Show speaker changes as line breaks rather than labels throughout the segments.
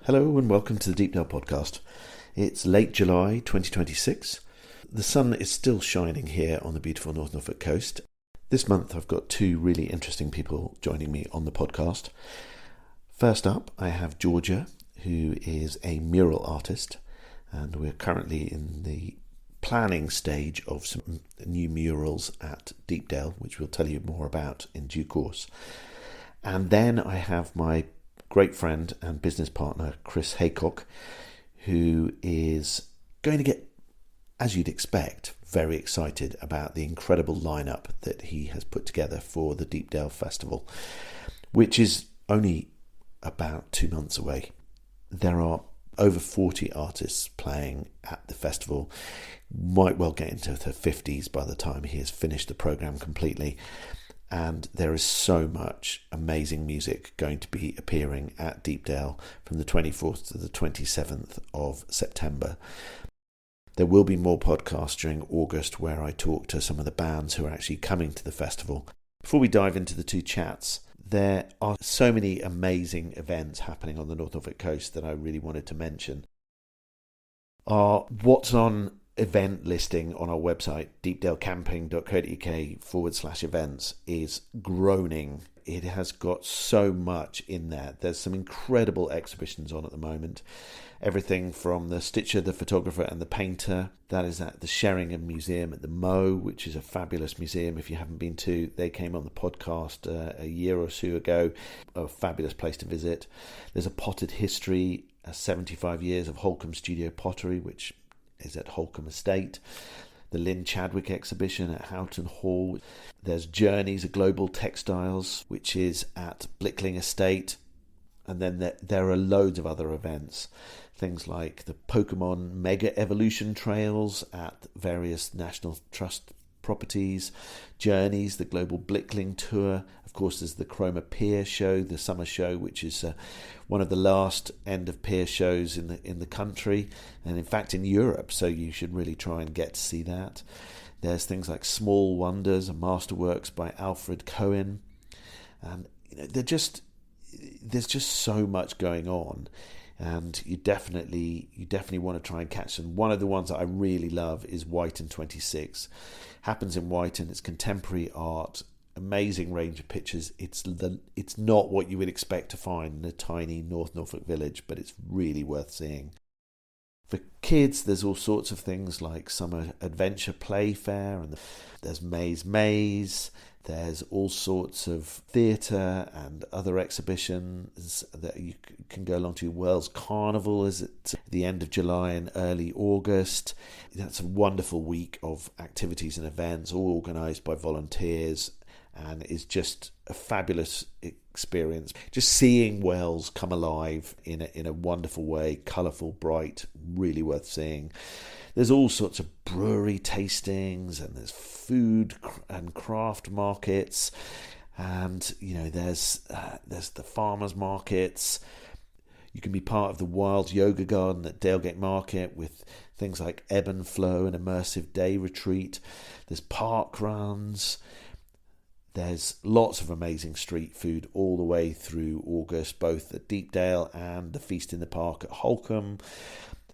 Hello and welcome to the Deepdale Podcast. It's late July 2026. The sun is still shining here on the beautiful North Norfolk coast. This month I've got two really interesting people joining me on the podcast. First up, I have Georgia, who is a mural artist, and we're currently in the planning stage of some new murals at Deepdale, which we'll tell you more about in due course. And then I have my great friend and business partner, Chris Haycock, who is going to get, as you'd expect, very excited about the incredible lineup that he has put together for the Deepdale Festival, which is only about 2 months away. There are over 40 artists playing at the festival, might well get into the 50s by the time he has finished the programme completely. And there is so much amazing music going to be appearing at Deepdale from the 24th to the 27th of September. There will be more podcasts during August where I talk to some of the bands who are actually coming to the festival. Before we dive into the two chats, there are so many amazing events happening on the North Norfolk coast that I really wanted to mention. Our What's On event listing on our website, deepdalecamping.co.uk/events, is groaning. It has got so much in there. There's some incredible exhibitions on at the moment. Everything from the stitcher, the photographer and the painter. That is at the Sheringham Museum at the Mow, which is a fabulous museum if you haven't been to. They came on the podcast a year or two ago. A fabulous place to visit. There's a potted history, 75 years of Holcombe Studio Pottery, which is at Holcombe Estate. The Lynn Chadwick exhibition at Houghton Hall. There's Journeys of Global Textiles, which is at Blickling Estate. And then there are loads of other events. Things like the Pokemon Mega Evolution Trails at various National Trust properties. Journeys, the Global Blickling Tour. Of course, there's the Chroma Pier Show, the summer show, which is one of the last end of pier shows in the country, and in fact in Europe. So you should really try and get to see that. There's things like Small Wonders and Masterworks by Alfred Cohen, and there's just so much going on. And you definitely want to try and catch them. One of the ones that I really love is Whiten 26. Happens in Whiten. It's contemporary art, amazing range of pictures. It's not what you would expect to find in a tiny North Norfolk village, but it's really worth seeing. For kids, there's all sorts of things like Summer Adventure Play Fair, and there's Maze. There's all sorts of theatre and other exhibitions that you can go along to. Wells Carnival is at the end of July and early August. That's a wonderful week of activities and events, all organised by volunteers, and is just a fabulous experience. Just seeing Wells come alive in a wonderful way, colourful, bright, really worth seeing. There's all sorts of brewery tastings, and there's food and craft markets, and there's the farmers markets. You can be part of the Wild Yoga Garden at Dalegate Market with things like ebb and flow and immersive day retreat. There's park runs. There's lots of amazing street food all the way through August, both at Deepdale and the Feast in the Park at Holcombe.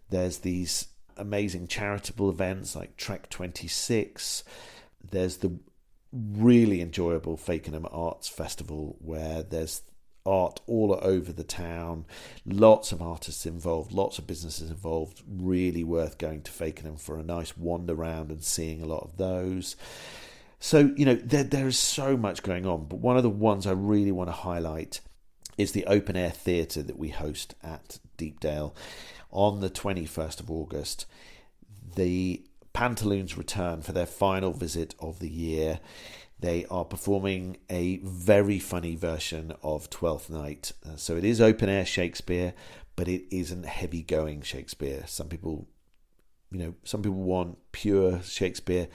There's these amazing charitable events like Trek 26. There's the really enjoyable Fakenham Arts Festival where there's art all over the town, lots of artists involved, lots of businesses involved. Really worth going to Fakenham for a nice wander round and seeing a lot of those. So there is so much going on, but one of the ones I really want to highlight is the open air theatre that we host at Deepdale on the 21st of August. The Pantaloons return for their final visit of the year. They are performing a very funny version of Twelfth Night. So it is open air Shakespeare, but it isn't heavy going Shakespeare. Some people want pure Shakespeare.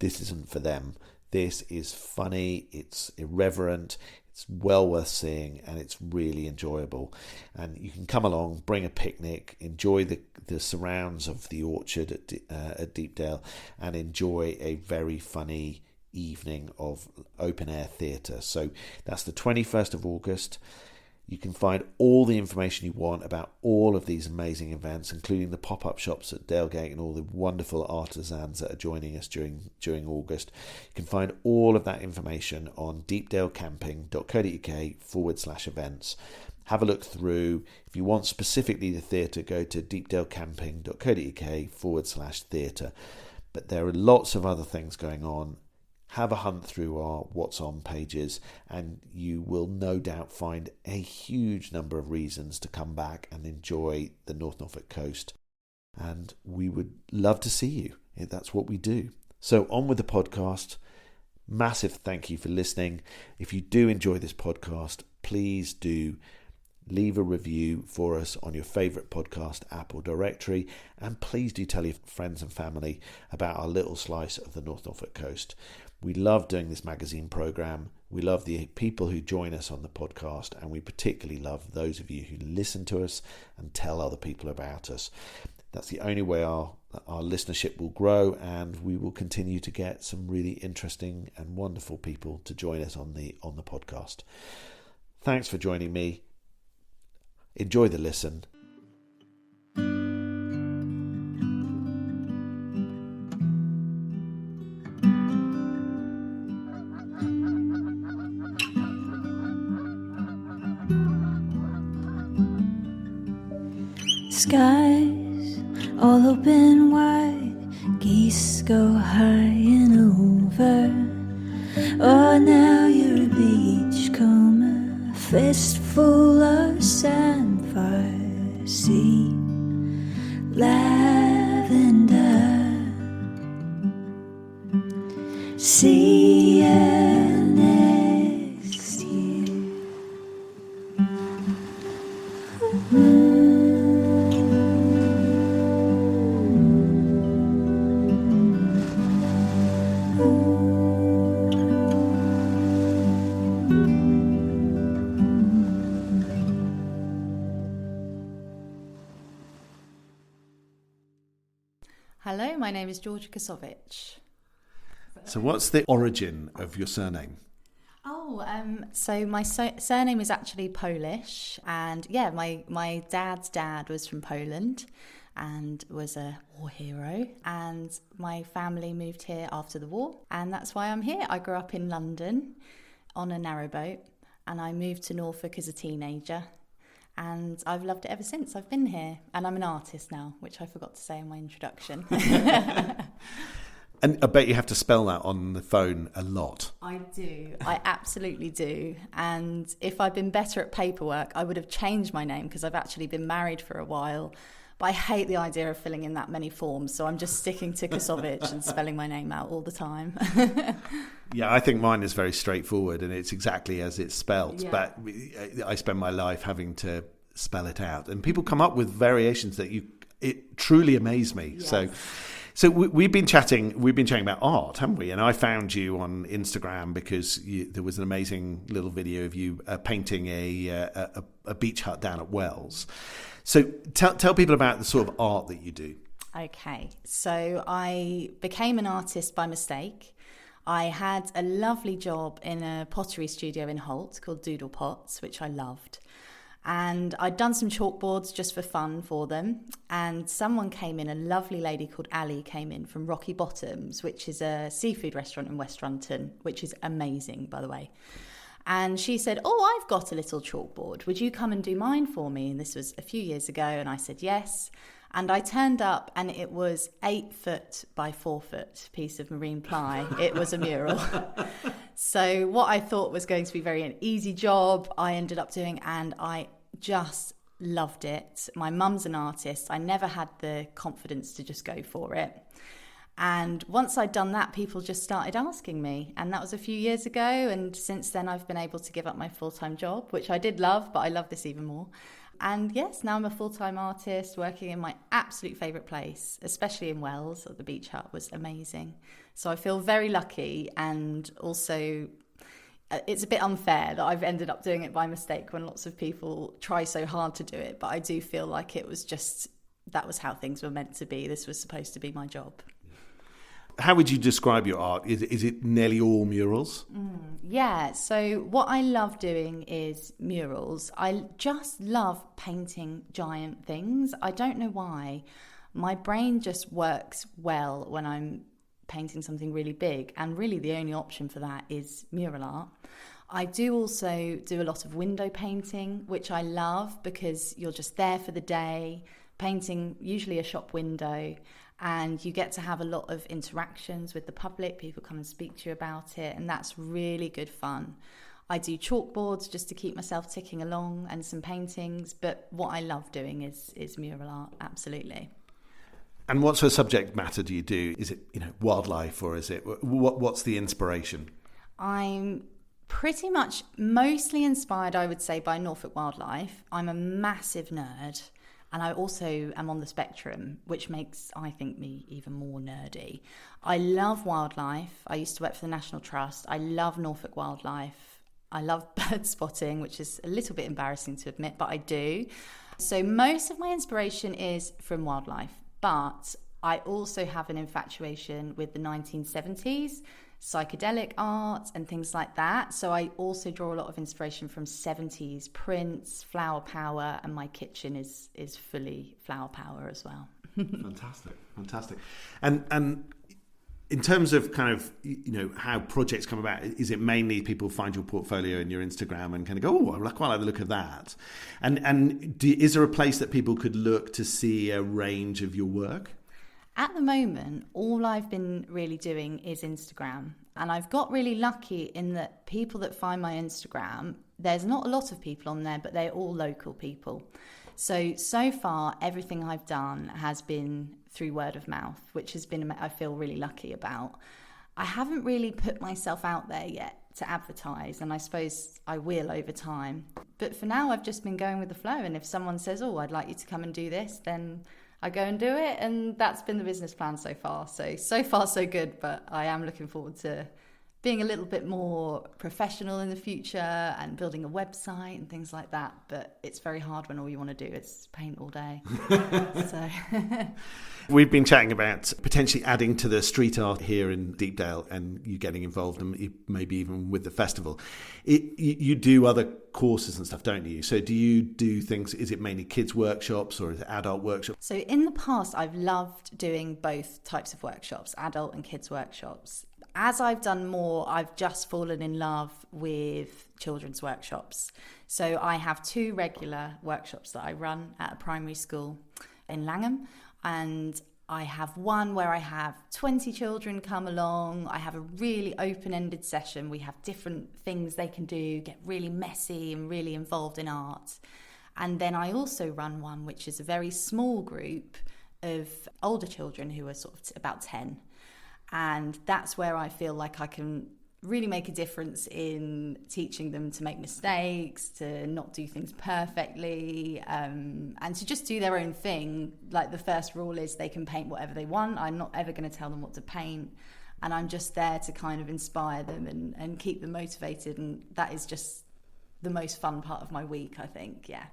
This isn't for them. This is funny, it's irreverent, it's well worth seeing, and it's really enjoyable. And you can come along, bring a picnic, enjoy the surrounds of the orchard at Deepdale, and enjoy a very funny evening of open air theatre. So that's the 21st of August. You can find all the information you want about all of these amazing events, including the pop-up shops at Dalegate and all the wonderful artisans that are joining us during August. You can find all of that information on deepdalecamping.co.uk/events. Have a look through. If you want specifically the theatre, go to deepdalecamping.co.uk/theatre. But there are lots of other things going on. Have a hunt through our What's On pages, and you will no doubt find a huge number of reasons to come back and enjoy the North Norfolk coast. And we would love to see you. That's what we do. So on with the podcast. Massive thank you for listening. If you do enjoy this podcast, please do leave a review for us on your favourite podcast app or directory, and please do tell your friends and family about our little slice of the North Norfolk coast. We love doing this magazine programme. We love the people who join us on the podcast, and we particularly love those of you who listen to us and tell other people about us. That's the only way our listenership will grow, and we will continue to get some really interesting and wonderful people to join us on the podcast. Thanks for joining me. Enjoy the listen.
Skies all open wide, geese go high and over. Oh, now you're a beachcomber, a fistful of sandfire, sea, lavender, see you next year.
Hello, my name is Georgia Kossowicz.
So what's the origin of your surname?
So my surname is actually Polish, and yeah, my dad's dad was from Poland and was a war hero, and my family moved here after the war, and that's why I'm here. I grew up in London on a narrowboat, and I moved to Norfolk as a teenager, and I've loved it ever since. I've been here, and I'm an artist now, which I forgot to say in my introduction.
And I bet you have to spell that on the phone a lot.
I do. I absolutely do. And if I'd been better at paperwork, I would have changed my name, because I've actually been married for a while. But I hate the idea of filling in that many forms, so I'm just sticking to Kossowicz and spelling my name out all the time.
Yeah, I think mine is very straightforward, and it's exactly as it's spelled. Yeah. But I spend my life having to spell it out, and people come up with variations that it truly amaze me. Yes. So we've been chatting about art, haven't we? And I found you on Instagram because there was an amazing little video of you painting a beach hut down at Wells. So tell people about the sort of art that you do.
Okay, so I became an artist by mistake. I had a lovely job in a pottery studio in Holt called Doodle Pots, which I loved. And I'd done some chalkboards just for fun for them. And someone came in, a lovely lady called Ali came in from Rocky Bottoms, which is a seafood restaurant in West Runton, which is amazing, by the way. And she said, "Oh, I've got a little chalkboard. Would you come and do mine for me?" And this was a few years ago. And I said, yes. And I turned up, and it was 8-foot by 4-foot piece of marine ply. It was a mural. So what I thought was going to be an easy job, I ended up doing, and I just loved it. My mum's an artist. I never had the confidence to just go for it. And once I'd done that, people just started asking me. And that was a few years ago. And since then, I've been able to give up my full-time job, which I did love, but I love this even more. And yes, now I'm a full-time artist working in my absolute favourite place, especially in Wells. The beach hut was amazing. So I feel very lucky, and also it's a bit unfair that I've ended up doing it by mistake when lots of people try so hard to do it. But I do feel like it was just, that was how things were meant to be. This was supposed to be my job.
How would you describe your art? Is it nearly all murals?
Yeah, so what I love doing is murals. I just love painting giant things. I don't know why. My brain just works well when I'm painting something really big, and really the only option for that is mural art. I do also do a lot of window painting, which I love because you're just there for the day, painting usually a shop window, and you get to have a lot of interactions with the public. People come and speak to you about it, and that's really good fun. I do chalkboards just to keep myself ticking along, and some paintings, but what I love doing is mural art, absolutely.
And what sort of subject matter do you do? Is it, wildlife, or is it what's the inspiration?
I'm pretty much mostly inspired, I would say, by Norfolk wildlife. I'm a massive nerd, and I also am on the spectrum, which makes, I think, me even more nerdy. I love wildlife. I used to work for the National Trust. I love Norfolk wildlife. I love bird spotting, which is a little bit embarrassing to admit, but I do. So most of my inspiration is from wildlife. But I also have an infatuation with the 1970s, psychedelic art and things like that. So I also draw a lot of inspiration from 70s prints, flower power, and my kitchen is fully flower power as well.
Fantastic. And in terms of kind of, how projects come about, is it mainly people find your portfolio in your Instagram and kind of go, oh, I quite like the look of that? And is there a place that people could look to see a range of your work?
At the moment, all I've been really doing is Instagram. And I've got really lucky in that people that find my Instagram, there's not a lot of people on there, but they're all local people. So far, everything I've done has been through word of mouth, which has been, I feel really lucky about. I haven't really put myself out there yet to advertise, and I suppose I will over time. But for now, I've just been going with the flow. And if someone says, oh, I'd like you to come and do this, then I go and do it. And that's been the business plan so far. So far, so good. But I am looking forward to being a little bit more professional in the future and building a website and things like that. But it's very hard when all you want to do is paint all day. So
we've been chatting about potentially adding to the street art here in Deepdale, and you getting involved, and maybe even with the festival. You do other courses and stuff, don't you? So do you do things, is it mainly kids workshops or is it adult workshops?
So in the past, I've loved doing both types of workshops, adult and kids workshops. As I've done more, I've just fallen in love with children's workshops. So I have 2 regular workshops that I run at a primary school in Langham, and I have one where I have 20 children come along. I have a really open-ended session. We have different things they can do, get really messy and really involved in art. And then I also run one which is a very small group of older children who are sort of about 10. And that's where I feel like I can really make a difference in teaching them to make mistakes, to not do things perfectly, and to just do their own thing. Like, the first rule is they can paint whatever they want. I'm not ever going to tell them what to paint. And I'm just there to kind of inspire them and keep them motivated. And that is just the most fun part of my week, I think, yeah.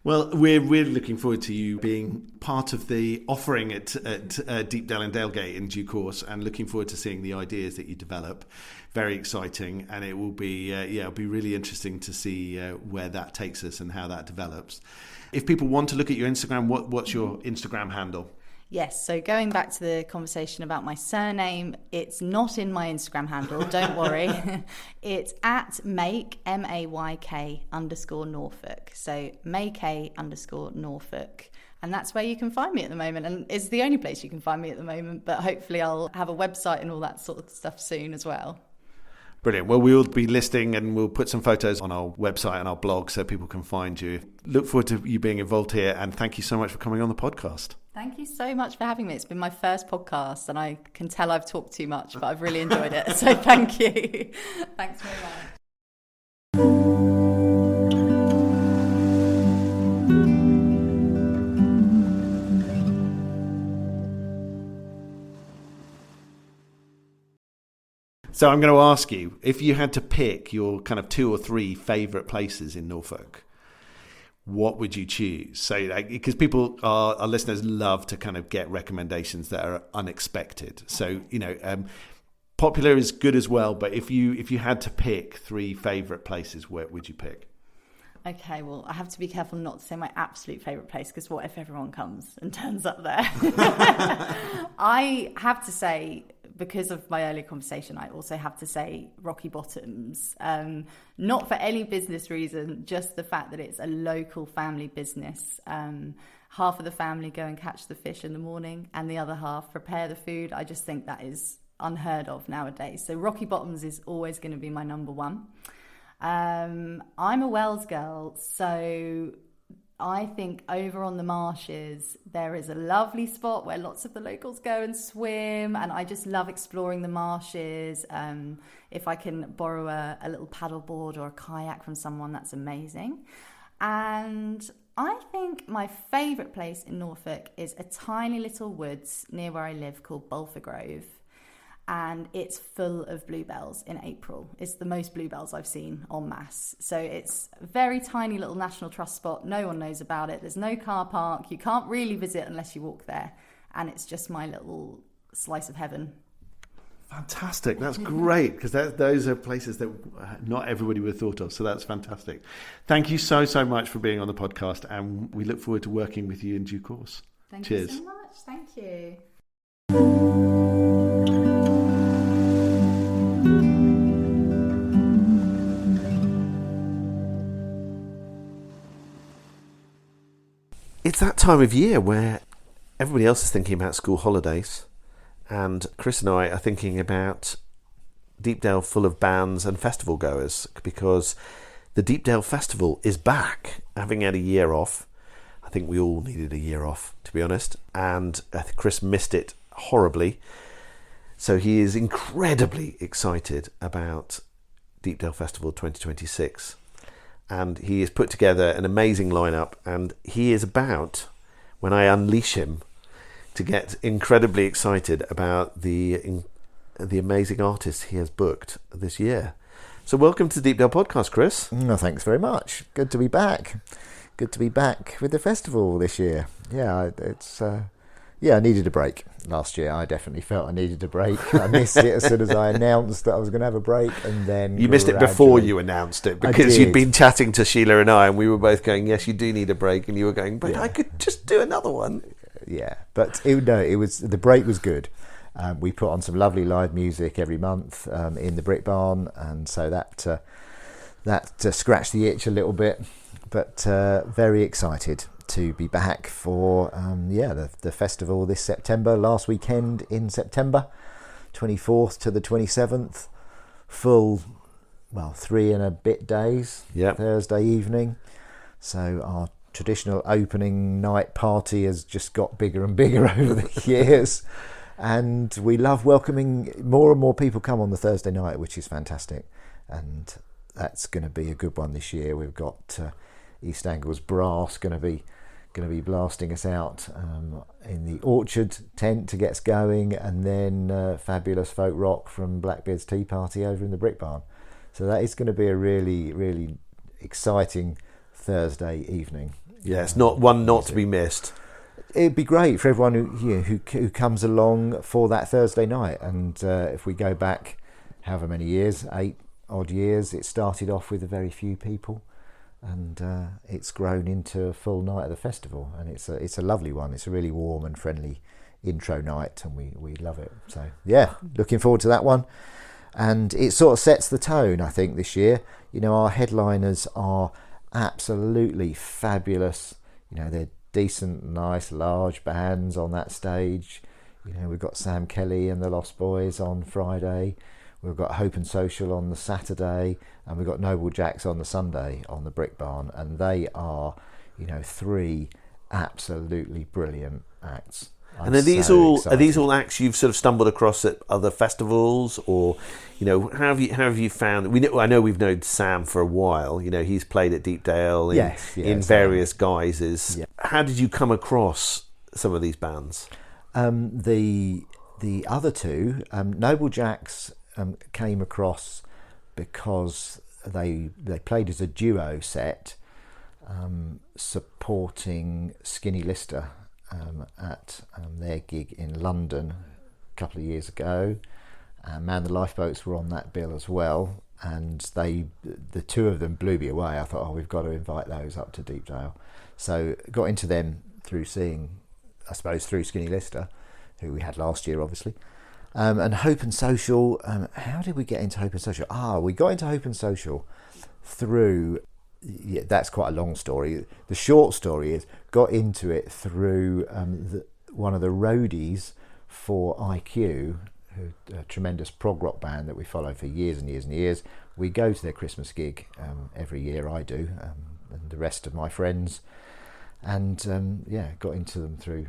Well, we're really looking forward to you being part of the offering at Deepdale and Dalegate in due course, and looking forward to seeing the ideas that you develop. Very exciting, and it will be it'll be really interesting to see where that takes us and how that develops. If people want to look at your Instagram, what's your Instagram handle?
Yes, so going back to the conversation about my surname, it's not in my Instagram handle, don't worry. It's at make, M-A-Y-K _Norfolk. So make _Norfolk. And that's where you can find me at the moment. And it's the only place you can find me at the moment. But hopefully I'll have a website and all that sort of stuff soon as well.
Brilliant. Well, we'll be listing, and we'll put some photos on our website and our blog so people can find you. Look forward to you being involved here, and thank you so much for coming on the podcast.
Thank you so much for having me. It's been my first podcast, and I can tell I've talked too much, but I've really enjoyed it. So thank you. Thanks very much.
So I'm going to ask you, if you had to pick your kind of 2 or 3 favourite places in Norfolk, what would you choose? So, like, because people, our listeners love to kind of get recommendations that are unexpected. So, popular is good as well. But if you had to pick 3 favourite places, where would you pick?
Okay, well, I have to be careful not to say my absolute favourite place, because what if everyone comes and turns up there? I have to say, because of my earlier conversation, I also have to say Rocky Bottoms. Not for any business reason, just the fact that it's a local family business. Half of the family go and catch the fish in the morning, and the other half prepare the food. I just think that is unheard of nowadays. So Rocky Bottoms is always going to be my number one. I'm a Wells girl, so I think over on the marshes there is a lovely spot where lots of the locals go and swim, and I just love exploring the marshes. If I can borrow a little paddleboard or a kayak from someone, that's amazing. And I think my favourite place in Norfolk is a tiny little woods near where I live called Bolfer Grove. And it's full of bluebells in April. It's the most bluebells I've seen en masse. So it's a very tiny little National Trust spot. No one knows about it. There's no car park. You can't really visit unless you walk there. And it's just my little slice of heaven.
Fantastic. That's great, because those are places that not everybody would have thought of. So that's fantastic. Thank you so much for being on the podcast. And we look forward to working with you in due course.
Thank
Cheers.
you so much. Thank you.
It's that time of year where everybody else is thinking about school holidays, and Chris and I are thinking about Deepdale full of bands and festival goers, because the Deepdale Festival is back, having had a year off. I think we all needed a year off, to be honest, and Chris missed it horribly. So he is incredibly excited about Deepdale Festival 2026. And he has put together an amazing lineup, and he is about, when I unleash him, to get incredibly excited about the amazing artists he has booked this year. So welcome to the Deepdale Podcast, Chris.
No, thanks very much. Good to be back. Good to be back with the festival this year. Yeah, I needed a break last year. I definitely felt I needed a break. I missed it as soon as I announced that I was going to have a break, and then
you missed it before you announced it, because you'd been chatting to Sheila and I, and we were both going, "Yes, you do need a break," and you were going, "But yeah, I could just do another one."
Yeah, but it was the break was good. We put on some lovely live music every month in the Brick Barn, and so that scratched the itch a little bit. But very excited to be back for the festival this September, last weekend in September, 24th to the 27th, full 3 and a bit days.
Yep.
Thursday evening. So our traditional opening night party has just got bigger and bigger over the years, and we love welcoming more and more people come on the Thursday night, which is fantastic, and that's going to be a good one this year. We've got East Angle's Brass going to be blasting us out in the Orchard tent to get us going, and then fabulous folk rock from Blackbeard's Tea Party over in the Brick Barn. So that is going to be a really, really exciting Thursday evening.
Yes, not to be missed.
It'd be great for everyone who comes along for that Thursday night. And if we go back however many years, 8 odd years, it started off with a very few people, and it's grown into a full night of the festival, and it's a lovely one. It's a really warm and friendly intro night, and we love it. So yeah, looking forward to that one. And it sort of sets the tone, I think, this year. Our headliners are absolutely fabulous. They're decent, nice, large bands on that stage. We've got Sam Kelly and the Lost Boys on Friday. We've got Hope and Social on the Saturday, and we've got Noble Jacks on the Sunday on the Brick Barn, and they are, 3 absolutely brilliant acts.
And are these all acts you've sort of stumbled across at other festivals, or how have you found? I know we've known Sam for a while. He's played at Deepdale in various guises. Yeah. How did you come across some of these bands?
The other two, Noble Jacks, came across because they played as a duo set, supporting Skinny Lister at their gig in London a couple of years ago. Man, the Lifeboats were on that bill as well, and the two of them blew me away. I thought, we've got to invite those up to Deepdale. So got into them through seeing, I suppose, through Skinny Lister, who we had last year, obviously. And Hope and Social, how did we get into Hope and Social? We got into Hope and Social through, that's quite a long story. The short story is, got into it through one of the roadies for IQ, a tremendous prog rock band that we follow for years and years and years. We go to their Christmas gig every year, I do, and the rest of my friends. And got into them through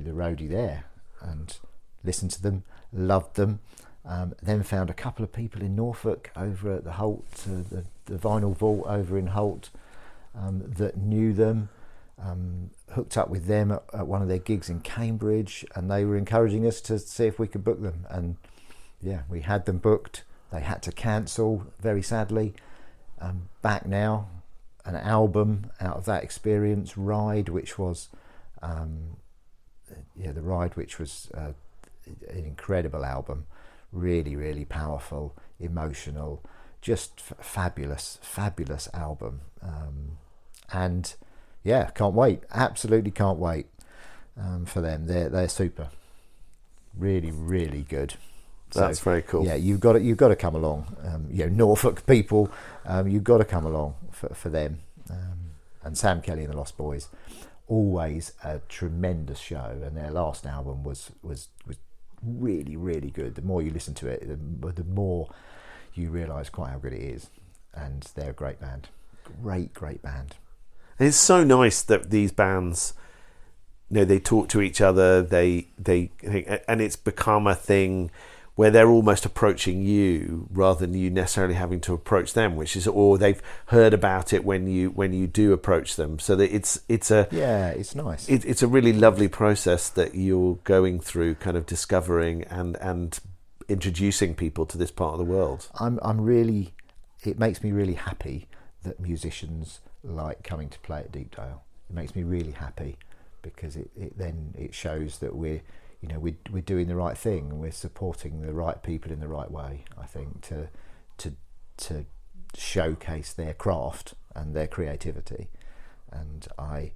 the roadie there, and listened to them, loved them. Then found a couple of people in Norfolk over at the Holt, the Vinyl Vault over in Holt, that knew them. Hooked up with them at one of their gigs in Cambridge, and they were encouraging us to see if we could book them. And we had them booked. They had to cancel, very sadly. Back now, an album out of that experience, Ride, which was The Ride, which was an incredible album, really, really powerful, emotional, just fabulous album. And can't wait, absolutely can't wait for them. They're super, really, really good.
That's very cool.
Yeah, you've got to come along. Norfolk people, you've got to come along for them. And Sam Kelly and the Lost Boys, always a tremendous show, and their last album was really, really good. The more you listen to it, the more you realise quite how good it is. And they're a great band, great band.
It's so nice that these bands, they talk to each other. They and it's become a thing where they're almost approaching you rather than you necessarily having to approach them, or they've heard about it when you do approach them. So that it's
nice.
It's a really lovely process that you're going through, kind of discovering and introducing people to this part of the world.
It makes me really happy that musicians like coming to play at Deepdale. It makes me really happy because it shows that we're doing the right thing, and we're supporting the right people in the right way, I think, to showcase their craft and their creativity. And I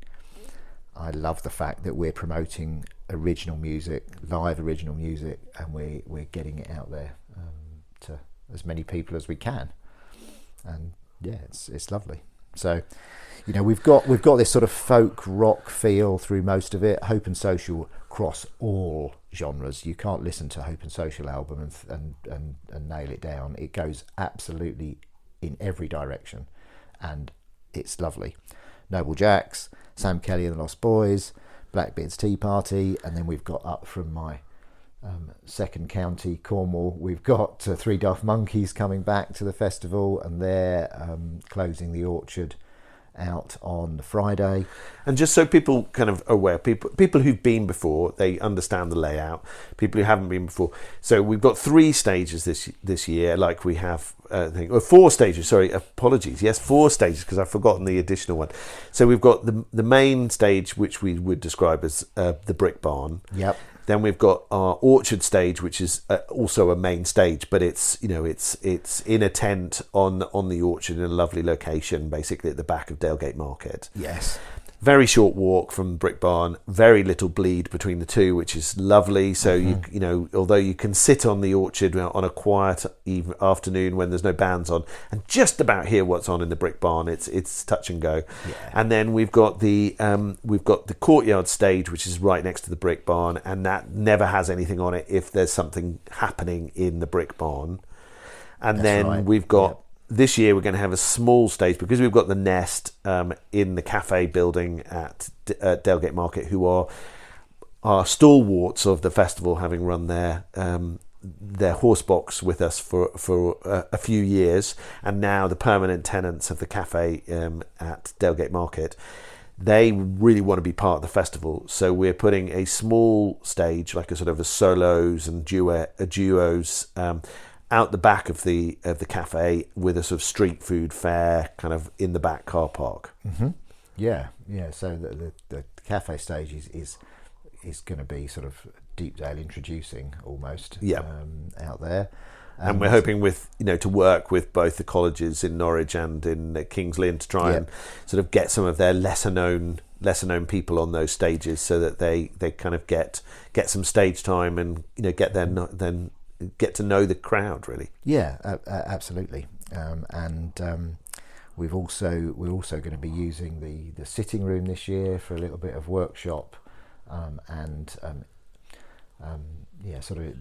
love the fact that we're promoting original music, live original music, and we're getting it out there to as many people as we can. And it's lovely. So, we've got this sort of folk rock feel through most of it. Hope and Social cross all genres. You can't listen to a Hope and Social album and nail it down. It goes absolutely in every direction, and it's lovely. Noble Jacks, Sam Kelly and the Lost Boys, Blackbeard's Tea Party, and then we've got up from my second county, Cornwall, we've got Three Daft Monkeys coming back to the festival, and they're closing the Orchard out on Friday.
And just so people kind of aware, people who've been before, they understand the layout. People who haven't been before, so we've got 3 stages this year, like we have 4 stages. Sorry, apologies. Yes, 4 stages, because I've forgotten the additional one. So we've got the main stage, which we would describe as the Brick Barn.
Yep.
Then we've got our Orchard stage, which is also a main stage, but it's in a tent on the Orchard in a lovely location, basically at the back of Dalegate Market.
Yes.
Very short walk from Brick Barn, very little bleed between the two, which is lovely. So although you can sit on the Orchard on a quiet afternoon when there's no bands on, and just about hear what's on in the Brick Barn, it's touch and go.
Yeah.
And then we've got the Courtyard stage, which is right next to the Brick Barn, and that never has anything on it if there's something happening in the Brick Barn. And
That's
then
right.
we've got. Yep. This year we're going to have a small stage because we've got the Nest in the cafe building at Dalegate Market, who are stalwarts of the festival, having run their horse box with us for a few years, and now the permanent tenants of the cafe at Dalegate Market. They really want to be part of the festival, so we're putting a small stage, like a sort of a solos and duos. out the back of the cafe with a sort of street food fair kind of in the back car park.
Mm-hmm. Yeah. So the cafe stage is going to be sort of Deepdale introducing almost out there.
And we're hoping to work with both the colleges in Norwich and in King's Lynn to try and sort of get some of their lesser known people on those stages, so that they kind of get some stage time and get to know the crowd really.
Yeah, absolutely. We're also going to be using the sitting room this year for a little bit of workshop, sort of.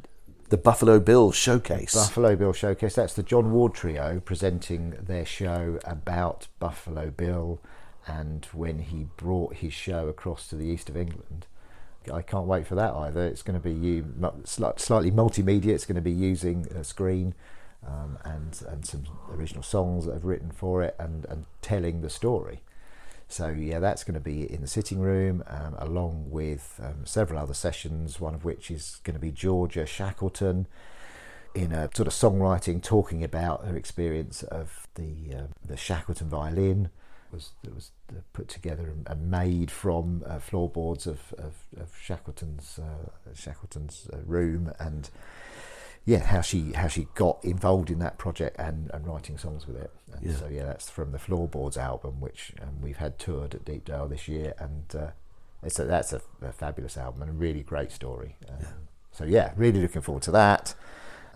The Buffalo Bill Showcase.
That's the John Ward Trio presenting their show about Buffalo Bill and when he brought his show across to the east of England. I can't wait for that either. It's going to be slightly multimedia. It's going to be using a screen and some original songs that I've written for it and telling the story. So that's going to be in the sitting room, along with several other sessions, one of which is going to be Georgia Shackleton in a sort of songwriting, talking about her experience of the Shackleton violin. It was put together and made from floorboards of Shackleton's room, and how she got involved in that project and writing songs with it. And so that's from the Floorboards album, which we've had toured at Deepdale this year, and that's a fabulous album and a really great story. So really looking forward to that,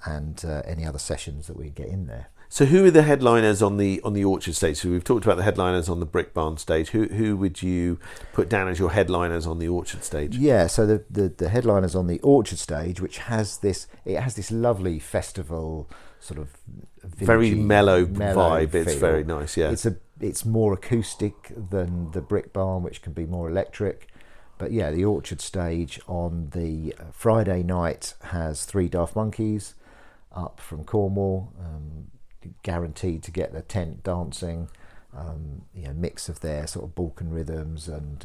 and any other sessions that we get in there.
So who are the headliners on the Orchard stage? So we've talked about the headliners on the Brick Barn stage. Who would you put down as your headliners on the Orchard stage?
Yeah, so the headliners on the Orchard stage, which has this lovely festival sort of
very mellow vibe.
Feel.
It's very nice. Yeah,
it's more acoustic than the Brick Barn, which can be more electric. But the Orchard stage on the Friday night has 3 Daft Monkeys up from Cornwall. Guaranteed to get the tent dancing, mix of their sort of Balkan rhythms and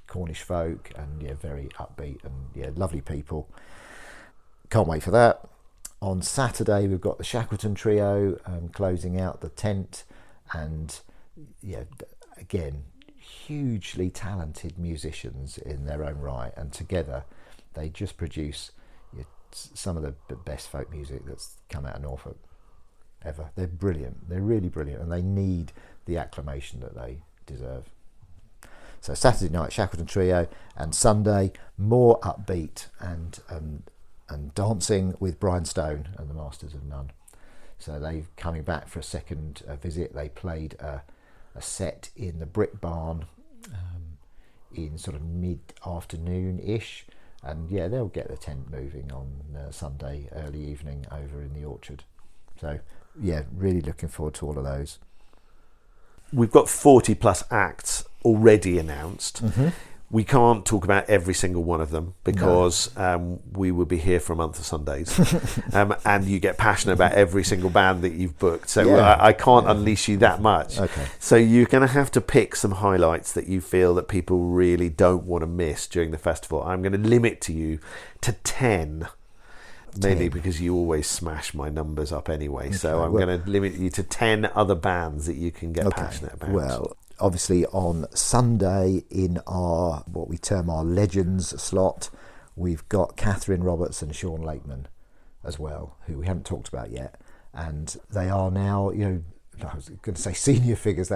Cornish folk, and very upbeat and lovely people. Can't wait for that. On Saturday we've got the Shackleton Trio closing out the tent, and again, hugely talented musicians in their own right, and together they just produce some of the best folk music that's come out of Norfolk ever. They're brilliant. They're really brilliant, and they need the acclamation that they deserve. So Saturday night, Shackleton Trio, and Sunday more upbeat and dancing with Brian Stone and the Masters of None. So they're coming back for a second visit. They played a set in the Brick Barn in sort of mid-afternoon-ish, and they'll get the tent moving on Sunday early evening over in the Orchard. So really looking forward to all of those.
We've got 40 plus acts already announced. Mm-hmm. We can't talk about every single one of them because we would be here for a month of Sundays, and you get passionate about every single band that you've booked. So I can't unleash you that much. Okay. So you're going to have to pick some highlights that you feel that people really don't want to miss during the festival. I'm going to limit you to 10. Mainly because you always smash my numbers up anyway. Okay, so I'm going to limit you to 10 other bands that you can get passionate about.
Well, obviously on Sunday in our, what we term our Legends slot, we've got Catherine Roberts and Sean Lakeman as well, who we haven't talked about yet. And they are now, I was going to say senior figures.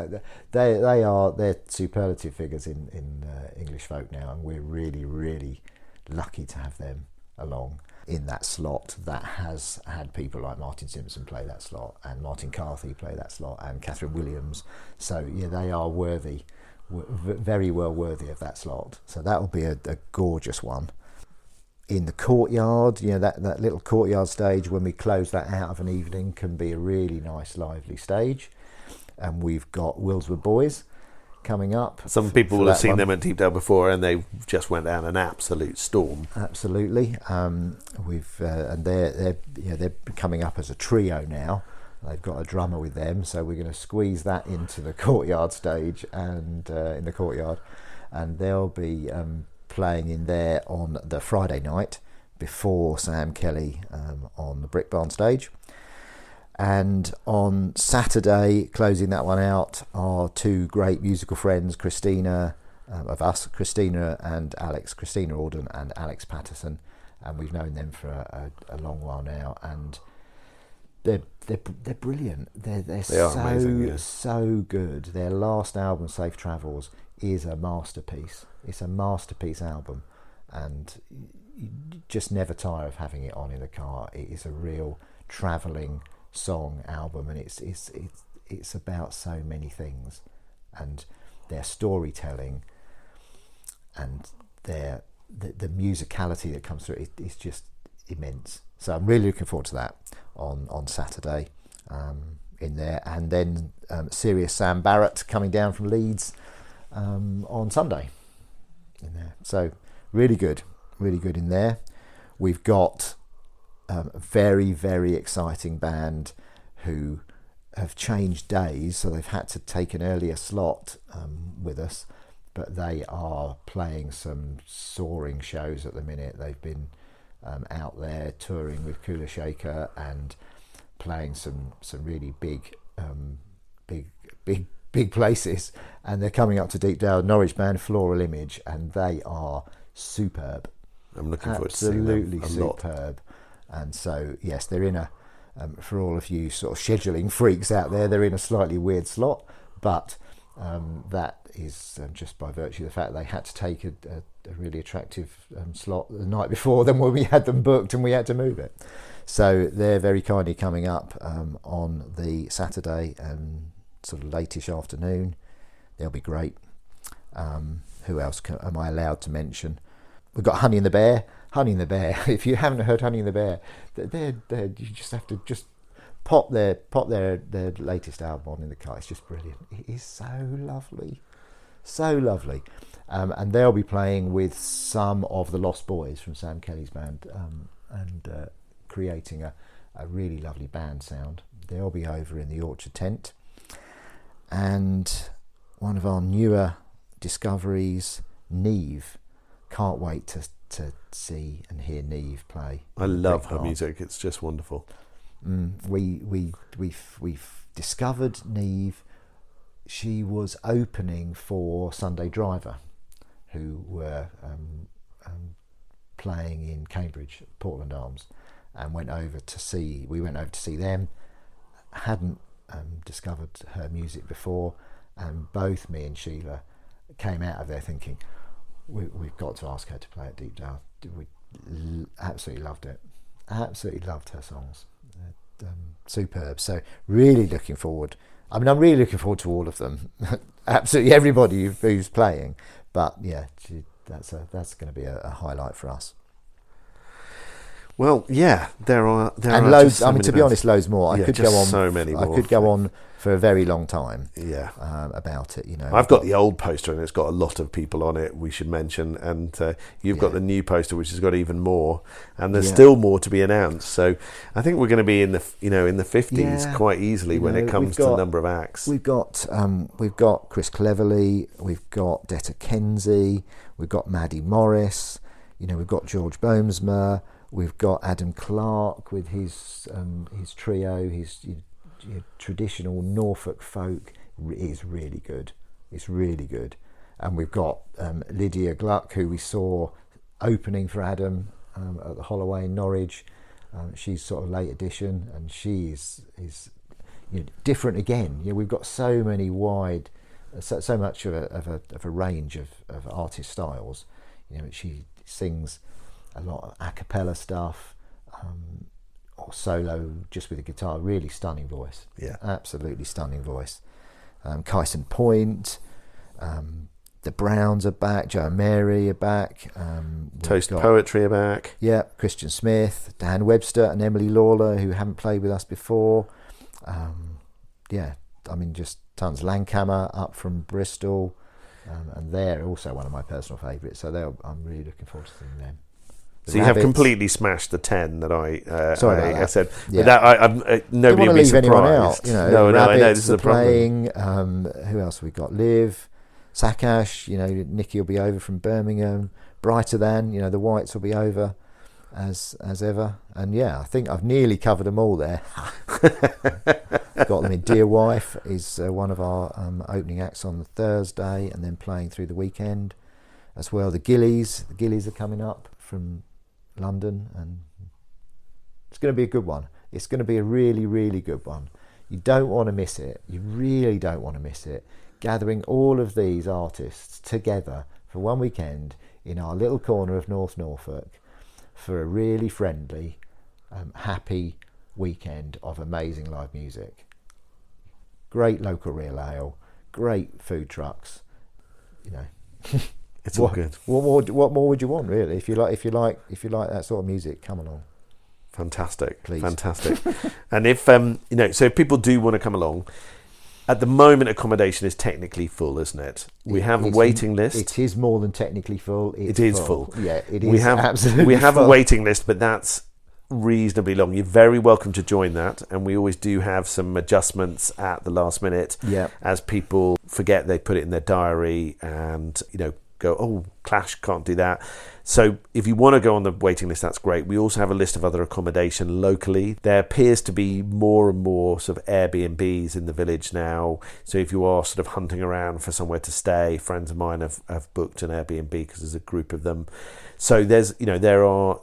They're superlative figures in English folk now, and we're really, really lucky to have them along in that slot that has had people like Martin Simpson play that slot, and Martin Carthy play that slot, and Catherine Williams. So they are worthy, very well worthy of that slot. So that will be a gorgeous one. In the courtyard, that little courtyard stage, when we close that out of an evening, can be a really nice lively stage. And we've got Willswood Boys coming up.
Some people will have seen them at Deepdale before, and they just went down an absolute storm.
Absolutely. And they're coming up as a trio now. They've got a drummer with them, so we're going to squeeze that into the courtyard stage and in the courtyard, and they'll be playing in there on the Friday night, before Sam Kelly on the Brick Barn stage. And on Saturday, closing that one out, are two great musical friends, Christina and Alex, Christina Auden and Alex Patterson, and we've known them for a long while now, and they're brilliant. They are amazing, yeah. So good. Their last album, Safe Travels, is a masterpiece. It's a masterpiece album, and you just never tire of having it on in the car. It is a real travelling song album, and it's about so many things, and their storytelling and the musicality that comes through it is just immense. So I'm really looking forward to that on Saturday in there, and then Serious Sam Barrett coming down from Leeds on Sunday in there. So really good in there. We've got a very, very exciting band who have changed days, so they've had to take an earlier slot with us, but they are playing some soaring shows at the minute. They've been out there touring with Kula Shaker and playing some really big places, and they're coming up to Deepdale. Norwich band Floral Image, and they are superb.
I'm looking forward to seeing them
absolutely superb. And so, yes, they're in a, for all of you sort of scheduling freaks out there, they're in a slightly weird slot, but that is just by virtue of the fact they had to take a really attractive slot the night before then when we had them booked and we had to move it. So they're very kindly coming up on the Saturday and sort of latish afternoon. They'll be great. Who else am I allowed to mention? We've got Honey and the Bear. Honey and the Bear. If you haven't heard Honey and the Bear, they're you just have to just pop their latest album on in the car. It's just brilliant. It is so lovely, so lovely. And they'll be playing with some of the Lost Boys from Sam Kelly's band, and creating a really lovely band sound. They'll be over in the Orchard Tent. And one of our newer discoveries, Neve. Can't wait to see and hear Neve play.
I love her music. It's just wonderful.
We've discovered Neve. She was opening for Sunday Driver, who were playing in Cambridge, Portland Arms, and we went over to see them. Hadn't discovered her music before, and both me and Sheila came out of there thinking, we've got to ask her to play at Deepdale. We absolutely loved it. Absolutely loved her songs. Superb. So really looking forward. I mean, I'm really looking forward to all of them. Absolutely everybody who's playing. But yeah, that's going to be a highlight for us.
Well, yeah, there are
loads. I mean, to be honest, loads more.
Yeah,
I could go on.
So many more.
I could go on for a very long time.
Yeah,
about it. You know,
I've got the old poster and it's got a lot of people on it. We should mention, and you've got the new poster, which has got even more, and there's still more to be announced. So I think we're going to be in the 50s quite easily when it comes to the number of acts.
We've got Chris Cleverley, we've got Detta Kenzie, we've got Maddie Morris. You know, we've got George Boomsma. We've got Adam Clark with his trio, his traditional Norfolk folk is really good. It's really good. And we've got Lydia Gluck, who we saw opening for Adam at the Holloway in Norwich. She's sort of late edition, and she is different again. We've got so many so much of a range of artist styles. She sings a lot of a cappella stuff, or solo just with a guitar. Really stunning voice.
Yeah,
absolutely stunning voice. Kyson Point, the Browns are back. Joe and Mary are back.
Toast Poetry are back.
Yeah, Christian Smith, Dan Webster, and Emily Lawler, who haven't played with us before. Just tons. Lancammer up from Bristol, and they're also one of my personal favourites. So I'm really looking forward to seeing them.
So you have completely smashed the 10 that I said.
Yeah.
But that nobody would be surprised.
Anyone out,
No, I know this is a
problem. Who else have we got? Liv, Sakash. Nikki will be over from Birmingham. Brighter Than. The Whites will be over. as ever. And yeah, I think I've nearly covered them all there. Got them in. Dear Wife is one of our opening acts on the Thursday, and then playing through the weekend as well. The Gillies are coming up from London, and it's going to be a good one. It's going to be a really, really good one. You don't want to miss it. You really don't want to miss it. Gathering all of these artists together for one weekend in our little corner of North Norfolk for a really friendly, happy weekend of amazing live music. Great local real ale, great food trucks. You know,
it's all good.
What more would you want, really? If you like that sort of music, come along.
Fantastic,
please.
Fantastic. And if so if people do want to come along, at the moment accommodation is technically full, isn't it? We have a waiting list.
It is more than technically full.
It is full.
Yeah, it is absolutely
We have
full.
a waiting list, but that's reasonably long. You're very welcome to join that, and we always do have some adjustments at the last minute.
Yeah.
As people forget, they put it in their diary and go, oh, clash, can't do that. So if you want to go on the waiting list, that's great. We also have a list of other accommodation locally. There appears to be more and more sort of Airbnbs in the village now. So if you are sort of hunting around for somewhere to stay, friends of mine have booked an Airbnb because there's a group of them. So there's there are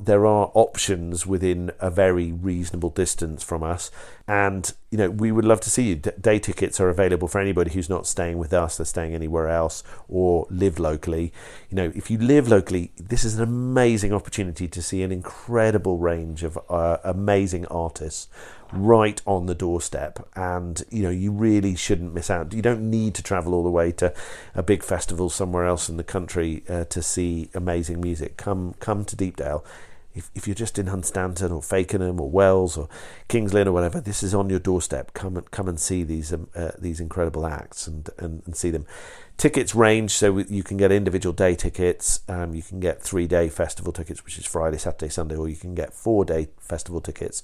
options within a very reasonable distance from us, and we would love to see you. Day tickets are available for anybody who's not staying with us, they're staying anywhere else or live locally. If you live locally, this is an amazing opportunity to see an incredible range of amazing artists right on the doorstep, and you really shouldn't miss out. You don't need to travel all the way to a big festival somewhere else in the country to see amazing music. Come to Deepdale. If you're just in Hunstanton or Fakenham or Wells or Kings Lynn or whatever, this is on your doorstep. Come and see these incredible acts and see them. Tickets range, so you can get individual day tickets. You can get 3-day festival tickets, which is Friday, Saturday, Sunday, or you can get 4-day festival tickets,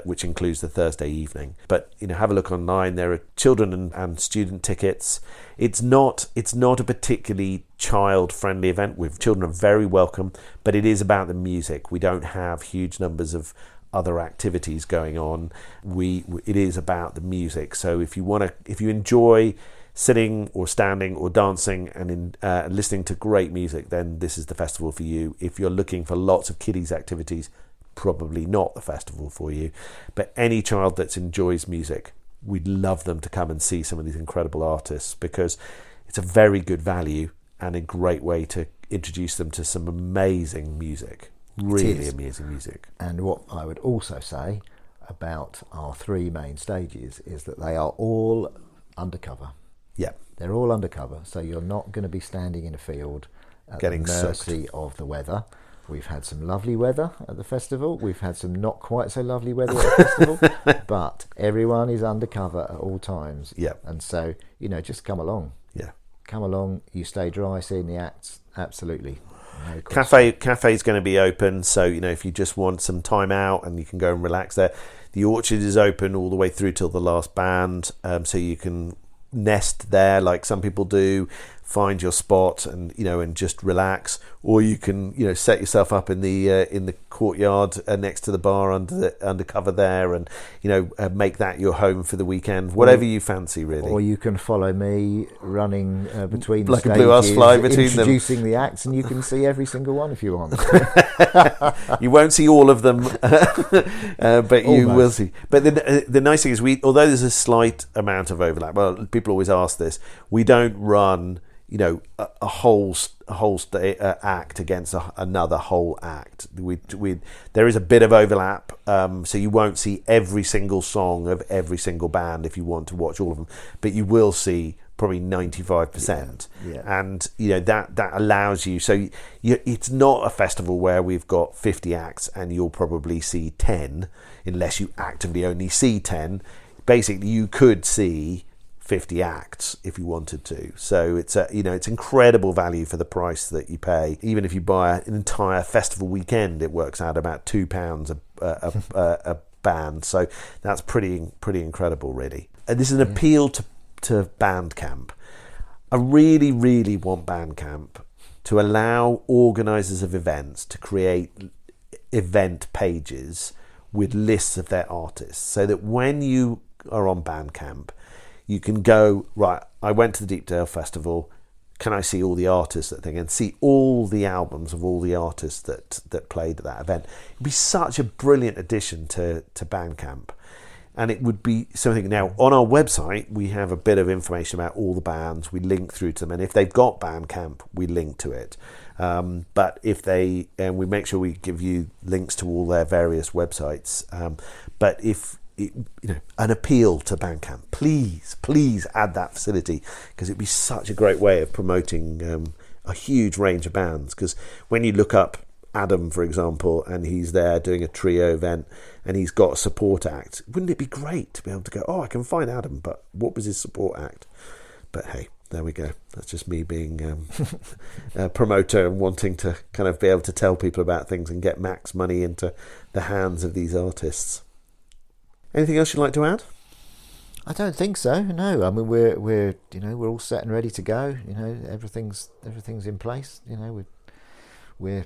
which includes the Thursday evening. But have a look online. There are children and student tickets. It's not a particularly child-friendly event. With children are very welcome, but it is about the music. We don't have huge numbers of other activities going on. It is about the music. So if you enjoy sitting or standing or dancing and listening to great music, then this is the festival for you. If you're looking for lots of kiddies activities, probably not the festival for you. But any child that enjoys music, we'd love them to come and see some of these incredible artists, because it's a very good value and a great way to introduce them to some amazing music. Really amazing music.
And what I would also say about our 3 main stages is that they are all undercover.
Yeah.
They're all undercover, so you're not going to be standing in a field at
getting
the mercy of the weather. We've had some lovely weather at the festival. We've had some not quite so lovely weather at the festival. But everyone is undercover at all times.
Yeah.
And so, just come along.
Yeah.
Come along. You stay dry, seeing the acts. Absolutely. No
Cafe's going to be open, so if you just want some time out and you can go and relax there. The Orchard is open all the way through till the last band, so you can nest there like some people do, find your spot and and just relax, or you can set yourself up in the courtyard next to the bar under cover there, and make that your home for the weekend, whatever you fancy, really.
Or you can follow me running between
like
the
a blue ass
stages,
fly between
introducing
them.
the acts, and you can see every single one if you want.
You won't see all of them, but you will see. But the nice thing is, although there's a slight amount of overlap, well, people always ask this, we don't run a whole act against another whole act. There is a bit of overlap, so you won't see every single song of every single band if you want to watch all of them, but you will see probably 95%.
Yeah.
And that allows you, so it's not a festival where we've got 50 acts and you'll probably see 10 unless you actively only see 10. Basically you could see 50 acts if you wanted to. So it's it's incredible value for the price that you pay. Even if you buy an entire festival weekend, it works out about £2 a band. So that's pretty incredible, really. And this is an appeal to Bandcamp. I really, really want Bandcamp to allow organisers of events to create event pages with lists of their artists, so that when you are on Bandcamp, you can go, right, I went to the Deepdale Festival, can I see all the artists that thing, and see all the albums of all the artists that played at that event. It'd be such a brilliant addition to Bandcamp. And it would be something. Now, on our website, we have a bit of information about all the bands. We link through to them. And if they've got Bandcamp, we link to it. But if we make sure we give you links to all their various websites. But if, an appeal to Bandcamp, please add that facility, because it'd be such a great way of promoting a huge range of bands. Because when you look up Adam, for example, and he's there doing a trio event and he's got a support act, wouldn't it be great to be able to go, I can find Adam, but what was his support act? But hey, there we go. That's just me being a promoter and wanting to kind of be able to tell people about things and get max money into the hands of these artists. Anything else you'd like to add?
I don't think so. No, I mean we're all set and ready to go. Everything's in place. We're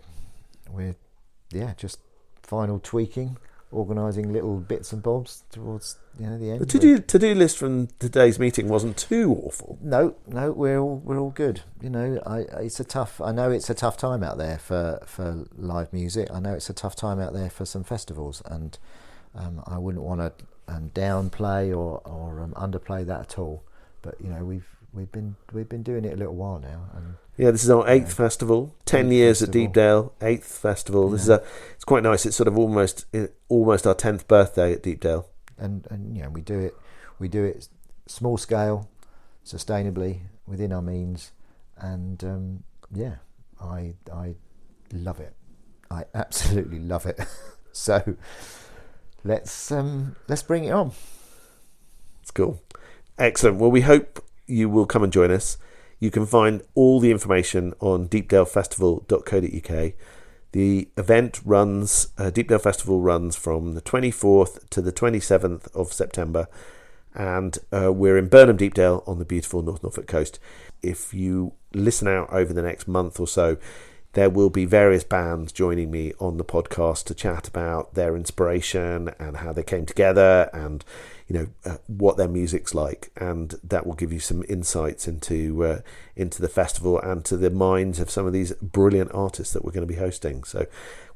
just final tweaking, organising little bits and bobs towards the end.
The to-do list from today's meeting wasn't too awful.
No, we're all good. I know it's a tough time out there for live music. I know it's a tough time out there for some festivals, and I wouldn't want to downplay or underplay that at all. But we've been doing it a little while now, and
this is our 8th festival. 10 years at Deepdale, 8th festival. This is it's quite nice. It's sort of almost our 10th birthday at Deepdale.
And we do it small scale, sustainably, within our means, and I love it. I absolutely love it. So let's bring it on.
It's cool. Excellent. Well, we hope you will come and join us. You can find all the information on deepdalefestival.co.uk. The event runs, Deepdale Festival runs from the 24th to the 27th of September, and we're in Burnham Deepdale on the beautiful North Norfolk coast. If you listen out over the next month or so, there will be various bands joining me on the podcast to chat about their inspiration and how they came together, and what their music's like, and that will give you some insights into the festival and to the minds of some of these brilliant artists that we're going to be hosting. So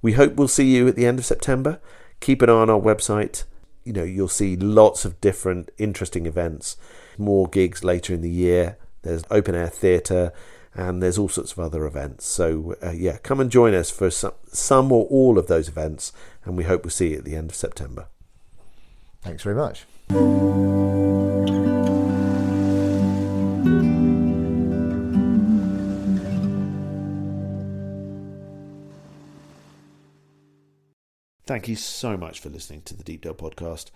we hope we'll see you at the end of September. Keep an eye on our website. You'll see lots of different interesting events, more gigs later in the year. There's open air theatre, and there's all sorts of other events. So come and join us for some or all of those events, and we hope we'll see you at the end of September.
Thanks very much.
Thank you so much for listening to the Deepdale Podcast.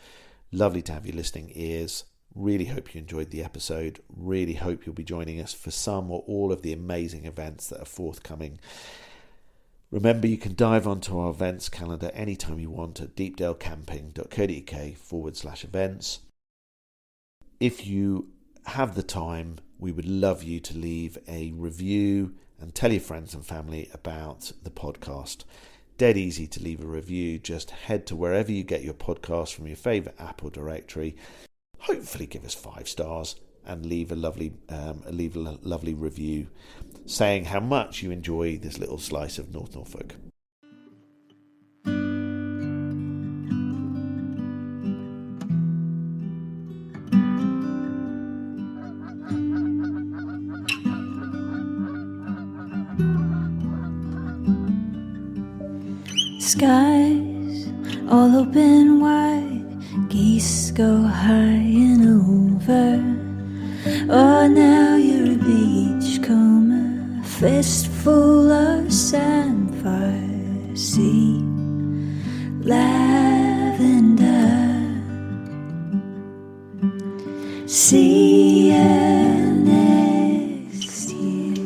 Lovely to have your listening ears. Really hope you enjoyed the episode. Really hope you'll be joining us for some or all of the amazing events that are forthcoming. Remember, you can dive onto our events calendar anytime you want at deepdalecamping.co.uk/events. If you have the time, we would love you to leave a review and tell your friends and family about the podcast. Dead easy to leave a review. Just head to wherever you get your podcast from your favourite app or directory. Hopefully give us 5 stars and leave a lovely review saying how much you enjoy this little slice of North Norfolk.
Skies all open wide, geese go high and over. Oh, now you're a beachcomber, fistful of samphire, sea, lavender, see you next year.